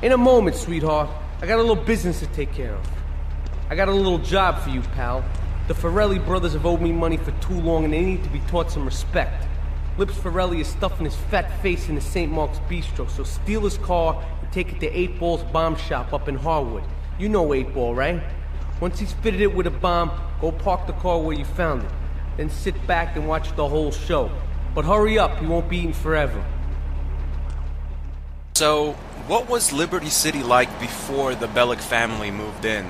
In a moment, sweetheart. I got a little business to take care of. I got a little job for you, pal. The Forelli brothers have owed me money for too long and they need to be taught some respect. Lips Forelli is stuffing his fat face in the St. Mark's Bistro, so steal his car and take it to 8 Ball's bomb shop up in Harwood. You know 8 Ball, right? Once he's fitted it with a bomb, go park the car where you found it. Then sit back and watch the whole show. But hurry up, he won't be eating forever. So, what was Liberty City like before the Bellic family moved in?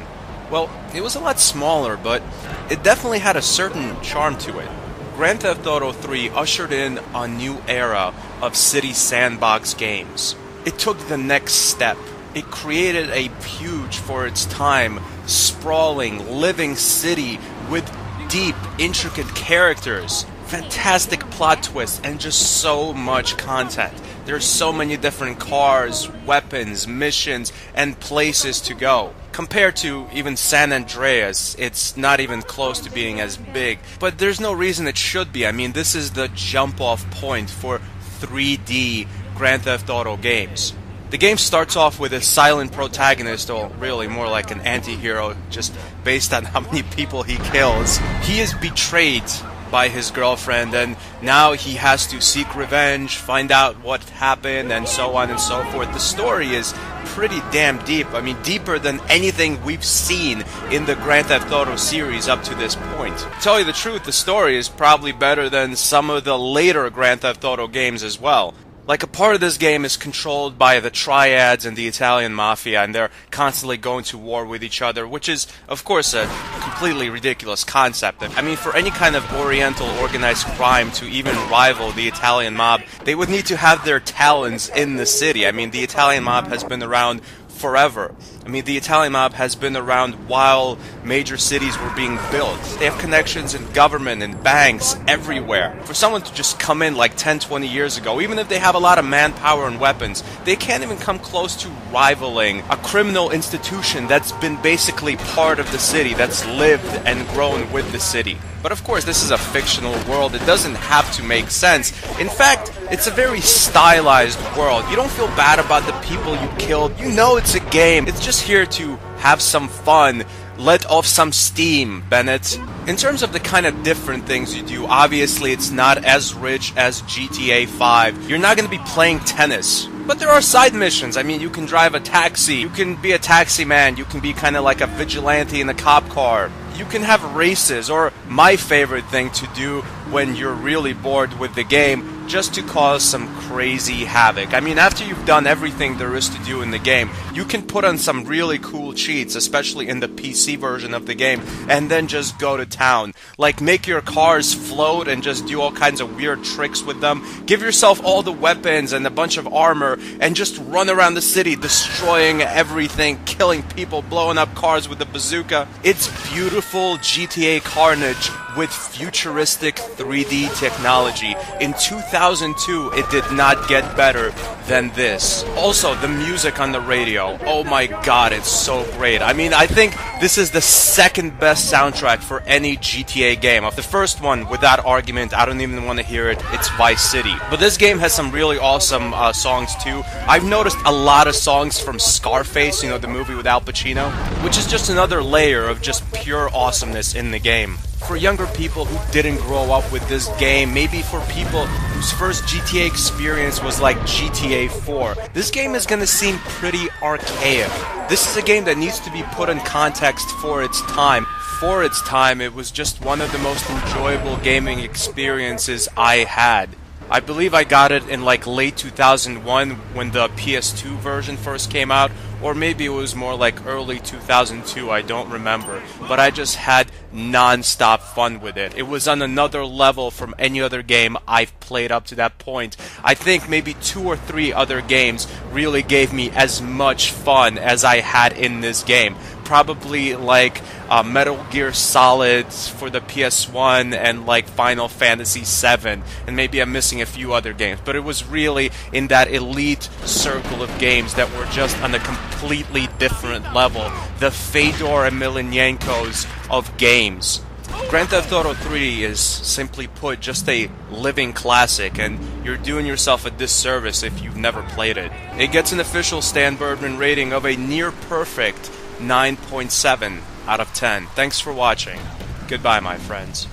Well, it was a lot smaller, but it definitely had a certain charm to it. Grand Theft Auto 3 ushered in a new era of city sandbox games. It took the next step. It created a huge, for its time, sprawling, living city with deep, intricate characters, fantastic plot twists, and just so much content. There's so many different cars, weapons, missions, and places to go. Compared to even San Andreas, it's not even close to being as big. But there's no reason it should be. I mean, this is the jump-off point for 3D Grand Theft Auto games. The game starts off with a silent protagonist, or really more like an anti-hero, just based on how many people he kills. He is betrayed by his girlfriend, and now he has to seek revenge, find out what happened, and so on and so forth. The story is pretty damn deep. I mean, deeper than anything we've seen in the Grand Theft Auto series up to this point. To tell you the truth, the story is probably better than some of the later Grand Theft Auto games as well. Like, a part of this game is controlled by the Triads and the Italian Mafia, and they're constantly going to war with each other, which is, of course, a completely ridiculous concept. I mean, for any kind of Oriental organized crime to even rival the Italian mob, they would need to have their talons in the city. I mean, the Italian mob has been around forever. I mean, the Italian mob has been around while major cities were being built. They have connections in government and banks everywhere. For someone to just come in like 10, 20 years ago, even if they have a lot of manpower and weapons, they can't even come close to rivaling a criminal institution that's been basically part of the city, that's lived and grown with the city. But of course, this is a fictional world. It doesn't have to make sense. In fact, it's a very stylized world. You don't feel bad about the people you killed. You know it's a game. It's just here to have some fun. Let off some steam, Bennett. In terms of the kind of different things you do, obviously it's not as rich as GTA 5. You're not going to be playing tennis. But there are side missions. I mean, you can drive a taxi. You can be a taxi man. You can be kind of like a vigilante in a cop car. You can have races, or my favorite thing to do when you're really bored with the game, just to cause some crazy havoc. I mean, after you've done everything there is to do in the game, you can put on some really cool cheats, especially in the PC version of the game, and then just go to town. Like, make your cars float and just do all kinds of weird tricks with them. Give yourself all the weapons and a bunch of armor, and just run around the city, destroying everything, killing people, blowing up cars with the bazooka. It's beautiful GTA carnage with futuristic 3D technology. In 2002, it did not get better than this. Also, the music on the radio. Oh my god, it's so great. I mean, I think this is the second best soundtrack for any GTA game. Of the first one, without argument, I don't even want to hear it, it's Vice City. But this game has some really awesome songs too. I've noticed a lot of songs from Scarface, you know, the movie with Al Pacino, which is just another layer of just pure awesomeness in the game. For younger people who didn't grow up with this game, maybe for people whose first GTA experience was like GTA 4, this game is gonna seem pretty archaic. This is a game that needs to be put in context for its time. For its time, it was just one of the most enjoyable gaming experiences I had. I believe I got it in like late 2001 when the PS2 version first came out, or maybe it was more like early 2002, I don't remember. But I just had non-stop fun with it. It was on another level from any other game I've played up to that point. I think maybe 2 or 3 other games really gave me as much fun as I had in this game. Probably like Metal Gear Solid for the PS1 and like Final Fantasy VII, and maybe I'm missing a few other games, but it was really in that elite circle of games that were just on a completely different level. The Fedor Emelianenkos of games. Grand Theft Auto 3 is, simply put, just a living classic, and you're doing yourself a disservice if you've never played it. It gets an official Stan Birdman rating of a near-perfect 9.7 out of 10. Thanks for watching. Goodbye, my friends.